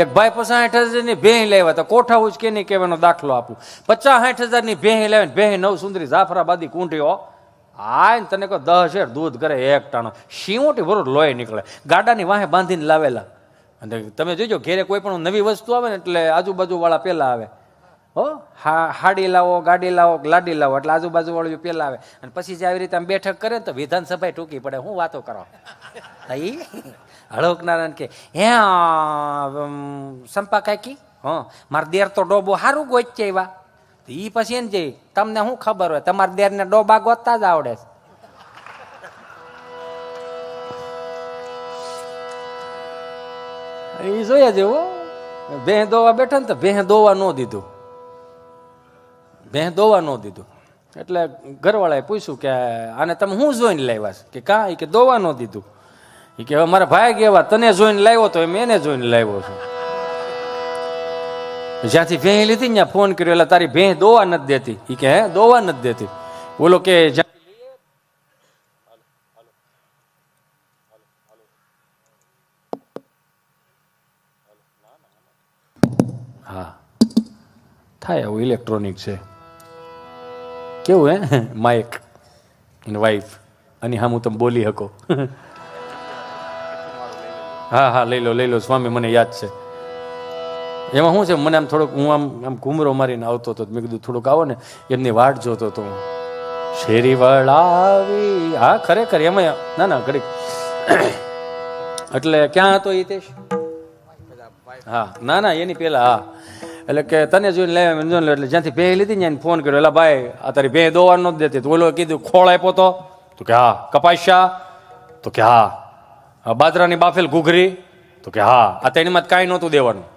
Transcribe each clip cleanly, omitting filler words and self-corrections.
એક ભાઈ 50-60 હજારની ભેહ લેવા તો કોઠા ઉચ કે નહીં કહેવાનો દાખલો આપું. 50-60 હજારની ભેહ લેવા ભેહ 9 સુંદરી જાફરાબાદી કુંઠીઓ આ તને કહો 10 શેર દૂધ કરે એક ટાણો શીવટી ભરું લોહી નીકળે. ગાડાની વાહે બાંધીને લાવેલા. અને તમે જોજો ઘેરે કોઈ પણ નવી વસ્તુ આવે ને એટલે આજુબાજુ વાળા પેલા આવે. હો હાડી લાવો, ગાડી લાવો, લાડી લાવો એટલે આજુબાજુ વાળું પેલા આવે. અને પછી જે આવી રીતે આમ બેઠક કરે ને તો વિધાનસભા ટૂંકી પડે. હું વાતો કરો હળોક નારાયણ કે હે સંપા કાકી મારા દેર તો ડોબો સારું ગોચે એવા. ઈ પછી એમ જઈ તમને શું ખબર હોય, તમારા દેર ને ડોબા ગોતતા જ આવડે. એ જોયા જેવો ભેહ દોવા બેઠા ને તો ભેહ દોવા ન દીધું. ભેહ દોવા ન દીધું એટલે ઘરવાળાએ પૂછ્યું કે આને તમે શું જોઈને લાવ્યા છે? કે કાં કે દોવા ન દીધું. એ કે હવે મારા ભાઈ કેવા તને જોઈને લાવ્યો તો એમ એને જોઈને લાવ્યો છું. જ્યાંથી ભેહ લીધી ત્યાં ફોન કર્યો એટલે તારી ભેહ દોવા નથી દેતી. એ કે હે દોવા નથી દેતી. બોલો કે હા થાય આવું ઇલેક્ટ્રોનિક છે કેવું હે માઇક એની વાઈફ અને હા હું તમે બોલી શકો. હા હા લઈ લો સ્વામી મને યાદ છે. એમાં શું છે મને આમ થોડુંક હું આમ ઘૂમરો મારીને આવતો હતો. મેં કીધું થોડુંક આવો ને એમની વાટ જોતો હતો હું. શેરી વળાવી હા ખરેખર એમાં ના ઘડીક એટલે ક્યાં હતો હિતેશ? હા ના એની પેલા હા એટલે કે તને જોઈને લે એટલે જ્યાંથી ભેહ લીધી ને એને ફોન કર્યો એટલે ભાઈ આ તારી ભેહ દોવા ન દેતી. તો ઓલો કીધું ખોળ આપ્યો તો કે હા. કપાસ્યા તો કે હા. બાજરાની બાફેલ ઘૂઘરી તો કે હા. આ તેણીમાં કાંઈ નહોતું દેવાનું.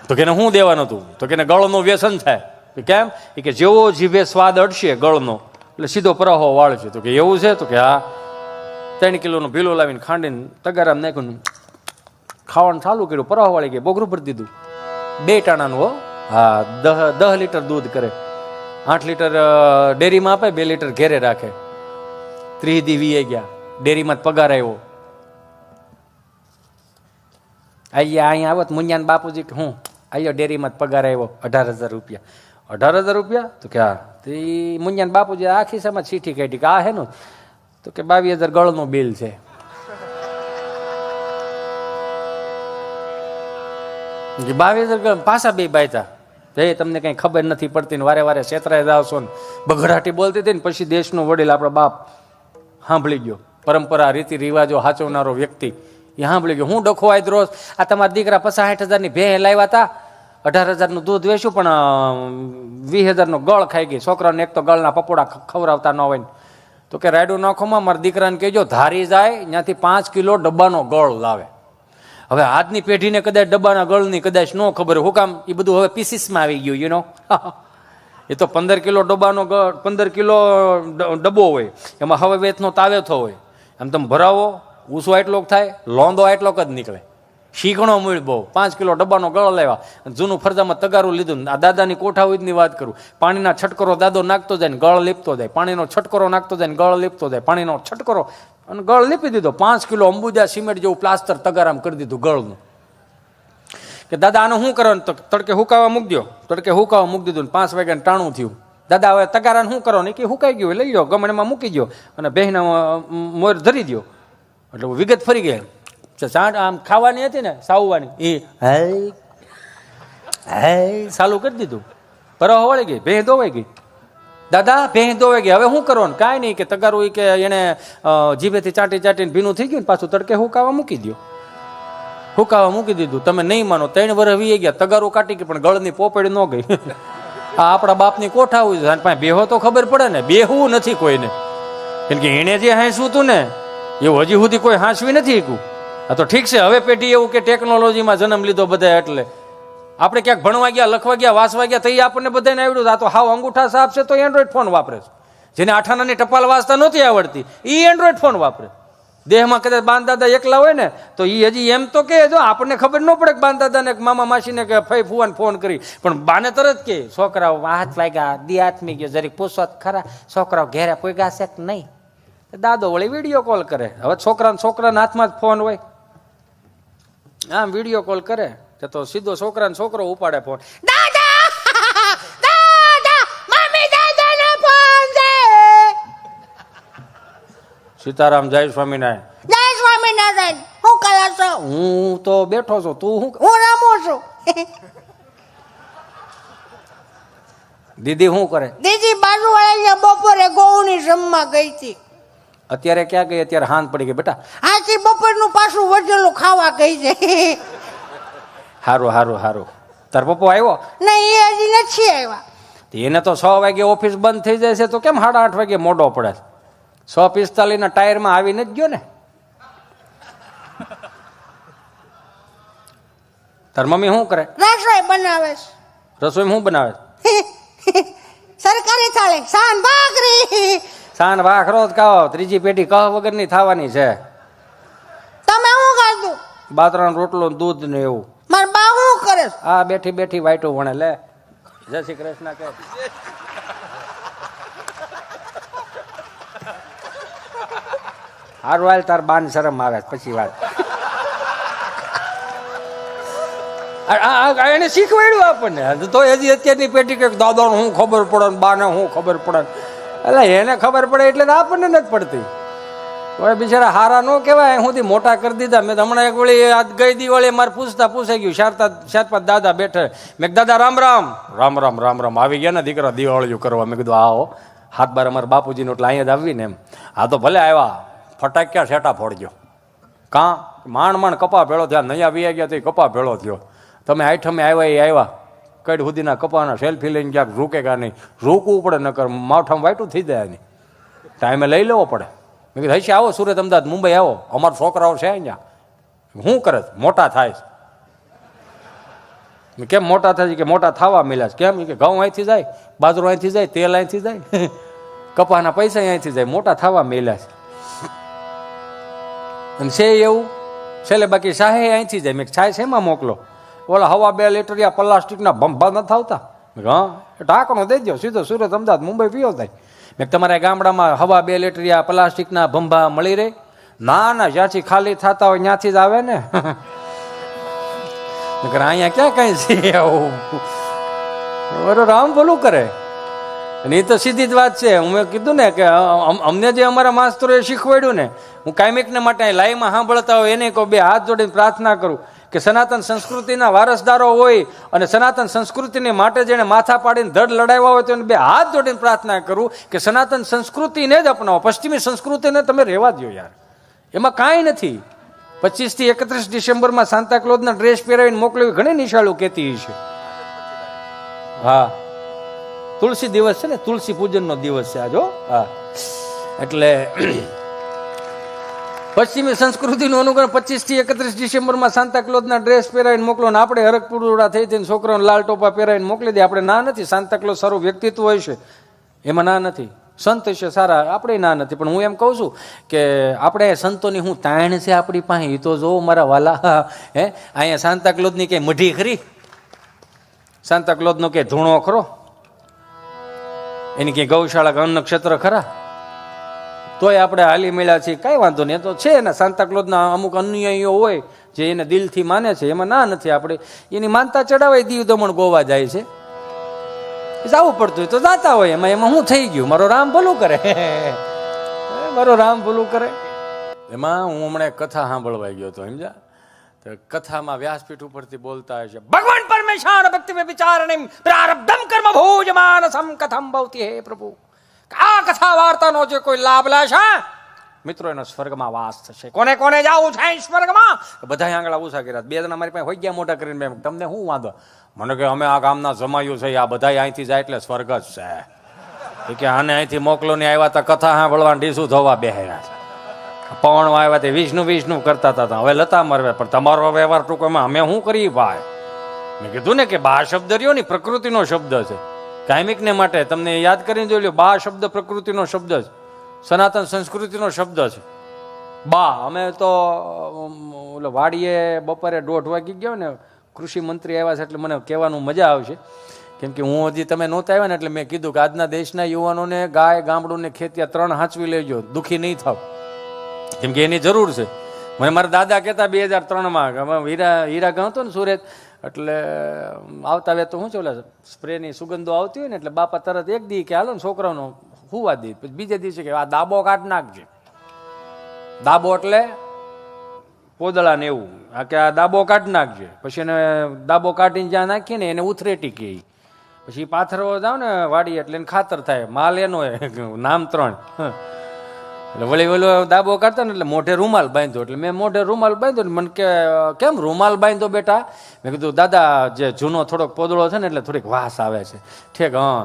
તો કે શું દેવાનું હતું? તો કે ગળનું વ્યસન થાય. કેમ? કે જેવો જીભે સ્વાદ અડશે ગળનો એટલે સીધો પ્રહો વાળશે. તો કે એવું છે? તો કે હા. 3 કિલોનો ભીલો લાવીને ખાંડીને તગારામ નાખ્યું ખાવાનું ચાલુ કર્યું. પ્રહો વાળી ગઈ બોગરું ભરી દીધું. 2 ટાણાનું હો હા 10 લીટર દૂધ કરે. 8 લીટર ડેરીમાં આપે, 2 લીટર ઘેરે રાખે. 30 દી વીએ ગયા. ડેરીમાં પગાર આવ્યો. અહીંયા આવત મુંજાન બાપુજી કે હું આયો ડેરીમાં પગાર આવ્યો 18,000 રૂપિયા. 18,000 રૂપિયા? તો કે હા. તો એ મુંજાન બાપુજી આખી સમજ ચીઠી કાઢી કે આ હે નું? તો કે 22,000 ગળનું બિલ છે. કે 22,000 પાછા બે બાયતા. એ તમને કઈ ખબર નથી પડતી ને વારે છેતરાઈ જાવ છો ને બઘડાટી બોલતી હતી ને પછી દેશનો વડીલ આપણો બાપ સાંભળી ગયો. પરંપરા રીતિ રિવાજો સાચવનારો વ્યક્તિ એ સાંભળી ગયો. હું ડખો આજ રોજ આ તમારા દીકરા 50-60 હજારની ભેહ લાવ્યા હતા. 18,000નું દૂધ વેચ્યું પણ 20,000નો ગળ ખાઈ ગઈ. છોકરાને એક તો ગળના પપોડા ખવડાવતા ન હોય. તો કે રાયડું નાખોમાં મારા દીકરાને કહેજો ધારી જાય ત્યાંથી 5 કિલો ડબ્બાનો ગળ લાવે. હવે આજની પેઢીને કદાચ ડબ્બાના ગળની કદાચ ન ખબર હોય. હું કામ? એ બધું હવે પીસીસમાં આવી ગયું યુ નો. એ તો 15 કિલો ડબ્બાનો 15 કિલો ડબ્બો હોય એમાં હવે વેચનો તાવેથો હોય. આમ તમે ભરાવો ઊંસો એટલોક થાય, લોંદો એટલોક જ નીકળે. શીખણો મૂળ બહુ. 5 કિલો ડબ્બાનો ગળ લેવા. જૂનું ફરજામાં તગારું લીધું. આ દાદાની કોઠા ઉદની વાત કરું. પાણીના છટકરો દાદો નાખતો જાય ને ગળ લીપતો જાય. પાણીનો છટકરો નાખતો જાય ને ગળ લીપતો જાય. પાણીનો છટકરો અને ગળ લીપી દીધો. 5 કિલો અંબુજા સિમેન્ટ જેવું પ્લાસ્ટર તગારામ કરી દીધું ગળનું. કે દાદા આનું શું કરવાનું? તો તડકે હુકાવા મૂકી દો. તડકે હુકાવા મૂકી દીધું. 5 વાગ્યાને ટાણું થયું. દાદા હવે તગારાને શું કરો? કે હુકાઈ ગયું લઈ લો ગમણમાં મૂકી દો અને બહેના મોર ધરી દો. એટલે વિગત ફરી ગઈ. ચાટ આમ ખાવાની હતી ને સાવવાની એ ચાલુ કરી દીધું. પરવા વળી ગઈ. ભેહ ધોવાઈ ગઈ. દાદા ભેહ ધોવાઈ ગઈ. હવે શું કરવાનું? કાંઈ નહીં કે તગારું કે એને જીભેથી ચાટીને ભીનું થઈ ગયું ને પાછું તડકે હુકાવા મૂકી દો. હુકાવા મૂકી દીધું. તમે નહીં માનો 3 વર્ષ વી ગયા. તગારું કાઢી ગઈ પણ ગળની પોપડી ન ગઈ. આ આપણા બાપની કોઠા હોય છે. બેહો તો ખબર પડે ને. બેહવું નથી કોઈને. કેમ કે એને જે હાંસવું હતું ને એવું હજી સુધી કોઈ હાંસવી નથી શીખ્યું. આ તો ઠીક છે હવે પેઢી એવું કે ટેકનોલોજીમાં જન્મ લીધો બધા એટલે આપણે ક્યાંક ભણવા ગયા, લખવા ગયા, વાંચવા ગયા તો એ આપણને બધાને આવડ્યું. આ તો હાવ અંગૂઠા સાફ છે તો એન્ડ્રોઈડ ફોન વાપરે છે. જેને 8 આનાની ટપાલ વાંચતા નહોતી આવડતી એ એન્ડ્રોઈડ ફોન વાપરે. દેહમાં કદાચ બાંધદાદા એકલા હોય ને તો એ હજી એમ તો કે જો આપણને ખબર ન પડે કે બાંધદાદાને મામા માસીને કે ફઈ ફુવાને ફોન કરી પણ બાને તરત કે છોકરાઓ હાથ વાગ્યા દી હાથમી ગયો જરીક પૂછો ખરા છોકરાઓ ઘેરે પોગ્યા છે કે નહીં. દાદો વળી વિડીયો કોલ કરે. હવે છોકરાના હાથમાં જ ફોન હોય. આમ વિડીયો કોલ કરે તો સીધો છોકરાને છોકરો ઉપાડે ફોન. સીતારામ, જય સ્વામિનારાયણ. જય સ્વામિનારાયણ. હું કરો છો? હું તો બેઠો છું, તું શું? હું રમું છું. દીદી શું કરે? દીદી બાજુવાળા બપોરે ગોવની જમવા ગઈ હતી. અત્યારે ક્યાં ગઈ? અત્યારે હાંજ પડી ગઈ બેટા. આથી બપોરનું પાછું વધેલું ખાવા ગઈ છે. હારું હારું હારું. તાર પપ્પો આવ્યો? નહીં, એ હજી નથી આવ્યા. એને તો 6 વાગે ઓફિસ બંધ થઈ જાય છે, તો કેમ 8:30 વાગે મોડો પડે? 6:45 ના ટાયરમાં આવીને જ ગયો ને. તાર મમ્મી શું કરે? રસોઈ બનાવે છે. રસોઈ શું બનાવે? સરકારી થાળી, સાન ભાખરી. સાન ભાખરો જ ખાઓ, ત્રીજી પેઢી કહ વગરની થવાની છે. તમે શું ખાધું? બાજરાનો રોટલો, દૂધ ને એવું. મારા બા શું કરે? આ બેઠી બેઠી વાઈટું વણે. લે, જય શ્રી કૃષ્ણ કે. હારું હાલ, તાર બાન શરમ આવે પછી વાત. એને શીખવાડ્યું આપણને, તો હજી અત્યારની પેટી કે દાદાને શું ખબર પડે ને બાને શું ખબર પડે. એટલે એને ખબર પડે એટલે આપણને નથી પડતી. હવે બિચારા હારા ન કહેવાય, સુધી મોટા કરી દીધા. મેં હમણાં એક વળી ગઈ દિવાળી મારે પૂછાઈ ગયું, 4-5 દાદા બેઠે. મેં દાદા રામ રામ. રામ રામ રામ રામ. આવી ગયા ને દીકરા દિવાળીઓ કરવા. મેં કીધું આવો, હાથ બાર અમારા બાપુજીનો એટલે અહીંયા જ આવી ને એમ. હા તો ભલે આવ્યા, ફટાક્યા સેટા ફોડજો. કાં માંડ કપા ભેળો થયા, નયા વી ગયા તો કપા ભેળો થયો. તમે આઈઠમે આવ્યા એ આવ્યા, કઈ સુધીના કપાના સેલ્ફી લઈને ક્યાંક રૂકેગા નહીં. રૂકવું પડે, નકર માવઠામાં વાઈટું થઈ જાય નહીં. ટાઈમે લઈ લેવો પડે. મેં કીધું હશે આવો, સુરત અમદાવાદ મુંબઈ આવો, અમારા છોકરાઓ છે અહીંયા. શું કરે? મોટા થાય. કેમ મોટા થાય છે? કે મોટા થવા મળ્યા છે. કેમ? કે ઘઉં અહીંથી જાય, બાજરો અહીંથી જાય, તેલ અહીંથી જાય, કપાના પૈસા અહીંથી જાય, મોટા થવા મળ્યા છે. અને છે એવું છેલ્લે બાકી શાહે અહીંથી જાય. મેં છાય શેમાં મોકલો? ઓલા હવા 2 લીટરિયા પ્લાસ્ટિકના ભંભા નથી આવતા? હા, ઢાંકણો દઈ દો, સીધો સુરત અમદાવાદ મુંબઈ પીઓ થાય. મેં તમારા ગામડામાં હવા 2 લીટરિયા પ્લાસ્ટિકના ભંભા મળી રહે? ના ના, જ્યાંથી ખાલી થતા હોય ત્યાંથી જ આવે ને. અહીંયા ક્યાં કઈ છે આવું? બરો રામ ભલું કરે. અને એ તો સીધી જ વાત છે. હું કીધું ને કે અમને જે અમારા માસ્તરોએ શીખવાડ્યું ને, હું કાયમિકને માટે લાઈવમાં સાંભળતા હોય એને કહું, 2 હાથ જોડીને પ્રાર્થના કરું કે સનાતન સંસ્કૃતિના વારસદારો હોય અને સનાતન સંસ્કૃતિને માટે જેને માથા પાડીને ધડ લડાવ્યા હોય તો એને 2 હાથ જોડીને પ્રાર્થના કરું કે સનાતન સંસ્કૃતિને જ અપનાવો, પશ્ચિમી સંસ્કૃતિને તમે રહેવા દો યાર. એમાં કાંઈ નથી. 25 થી 31 ડિસેમ્બરમાં સાન્તાક્લોઝના ડ્રેસ પહેરાવીને મોકલવી ઘણી નિશાળો કહેતી છે. હા, તુલસી દિવસ છે ને, તુલસી પૂજનનો દિવસ છે આજો. હા, એટલે પશ્ચિમી સંસ્કૃતિનું અનુકરણ 25 થી 31 ડિસેમ્બરમાં સાન્તાક્લોઝના ડ્રેસ પહેરાવીને મોકલો ને આપણે હરકપુરડા થઈ થઈને છોકરાઓને લાલ ટોપા પહેરાવીને મોકલી દે. આપણે ના નથી. સાન્તાક્લોઝ સારું વ્યક્તિત્વ હોય છે, એમાં ના નથી. સંત છે સારા, આપણે ના નથી. પણ હું એમ કહું છું કે આપણે સંતોની હું તાણ છે આપણી પાસે, એ તો જોવો મારા વાલા. હે, અહીંયા સાન્તાક્લોઝની કઈ મઢી ખરી? સાન્તાક્લોઝનો કે ધૂણો ખરો? એની કઈ ગૌશાળા કે અન્ન ક્ષેત્ર ખરા? તોય આપણે હાલી મળ્યા છીએ, કાંઈ વાંધો નહીં. તો છે ને સાન્તાક્લોઝના અમુક અનુયાયીઓ હોય જે એને દિલથી માને છે, એમાં ના નથી. આપણે એની માનતા ચડાવાય દીવ દમણ ગોવા જાય છે, જવું પડતું હોય તો જાતા હોય. એમાં હું થઈ ગયું? મારો રામ ભલું કરે, મારો રામ ભલું કરે. એમાં હું હમણાં કથા સાંભળવા ગયો હતો, સમજ્યા? તો કથામાં વ્યાસપીઠ ઉપરથી બોલતા હશે, ભગવાન પરમેશ્વર ભક્તિ વિચારણિ પ્રારબ્ધમ કર્મ ભોજમાનસમ કથમ ભવતી. હે પ્રભુ, આ કથા વાર્તાનો જે કોઈ લાભ લેશે મિત્રો એનો સ્વર્ગમાં વાસ થશે. કોને કોને જાવું છે સ્વર્ગમાં? બધા આંગળા ઊંચા કર્યા. 2 જણા મારી પાસે હોય ગયા મોટા કરીને, તમને શું વાંધો? મને કે અમે આ ગામના જમાયું છે, આ બધા અહીંથી જાય એટલે સ્વર્ગ જ છે. કે આને અહીંથી મોકલો ને આવ્યા હતા કથા સાંભળવા, ડીસું ધોવા બેહ્યા છે. પવણમાં આવ્યા તે વિષ્ણુ કરતા હતા, હવે લતા મરવે. પણ તમારો વ્યવહાર ટૂંકમાં અમે શું કરીએ ભાઈ? મેં કીધું ને કે બા શબ્દ રહ્યો ને પ્રકૃતિનો શબ્દ છે. કાયમિકને માટે તમને યાદ કરીને જોઈ લો, બા શબ્દ પ્રકૃતિનો શબ્દ છે, સનાતન સંસ્કૃતિનો શબ્દ છે. બા, અમે તો ઓલો વાડીએ બપોરે 1:30 વાગી ગયો ને, કૃષિ મંત્રી આવ્યા છે એટલે મને કહેવાનું મજા આવશે. કેમ કે હું હજી તમે નહોતા આવ્યા ને એટલે મેં કીધું કે આજના દેશના યુવાનોને ગાય, ગામડું ને ખેતી 3 હાંચવી લેજો, દુઃખી નહીં થાવ. કેમ કે એની જરૂર છે. મને મારા દાદા કહેતા 2003માં હીરા ગયો હતો ને સુરત, એટલે આવતા વેત તો શું છે ઓલા સ્પ્રેની સુગંધો આવતી હોય ને એટલે બાપા તરત એક દી કે હાલો ને છોકરાનો હુવા દી, પછી બીજે દિવસે કે આ દાબો કાઢ નાખજે. દાબો એટલે પોદળા ને એવું, આ કે આ દાબો કાઢ નાખજે. પછી એને દાબો કાઢીને જ્યાં નાખીએ ને એને ઉથરેટી કહે. પછી પાથરવા જાવ ને વાડી એટલે એને ખાતર થાય, માલ એનો નામ 3. એટલે વળી વળી દાબો કાઢતા ને એટલે મોઢે રૂમાલ બાંધ્યો. એટલે મેં મોઢે રૂમાલ બાંધ્યો ને મને કે કેમ રૂમાલ બાંધ્યો બેટા? મેં કીધું દાદા જે જૂનો થોડોક પોદળો છે ને એટલે થોડીક વાસ આવે છે. ઠીક, હા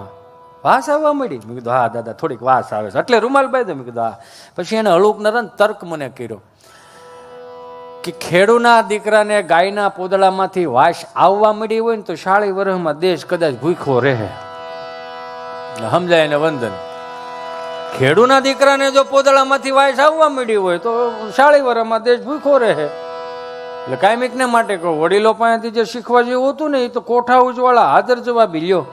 વાસ આવવા મળી? મેં કીધું હા દાદા થોડીક વાસ આવે છે એટલે રૂમાલ બાંધ્યો. મેં કીધું હા. પછી એને હળુક નરન તર્ક મને કર્યો કે ખેડૂના દીકરાને ગાયના પોદળામાંથી વાસ આવવા મળી હોય ને તો 40 વર્ષમાં દેશ કદાચ ભૂખ્યો રહે. સમજાય ને વંદન? ખેડૂના દીકરાને જો પોદળામાંથી વાસ આવવા મળી હોય તો 40 વર્ષમાં દેશ ભૂખ્યો રહે. એટલે કાયમિકને માટે કહું, વડીલો પાસેથી જે શીખવા જેવું હતું ને એ તો કોઠા ઉજવાળા હાજર જવાબી લ્યો.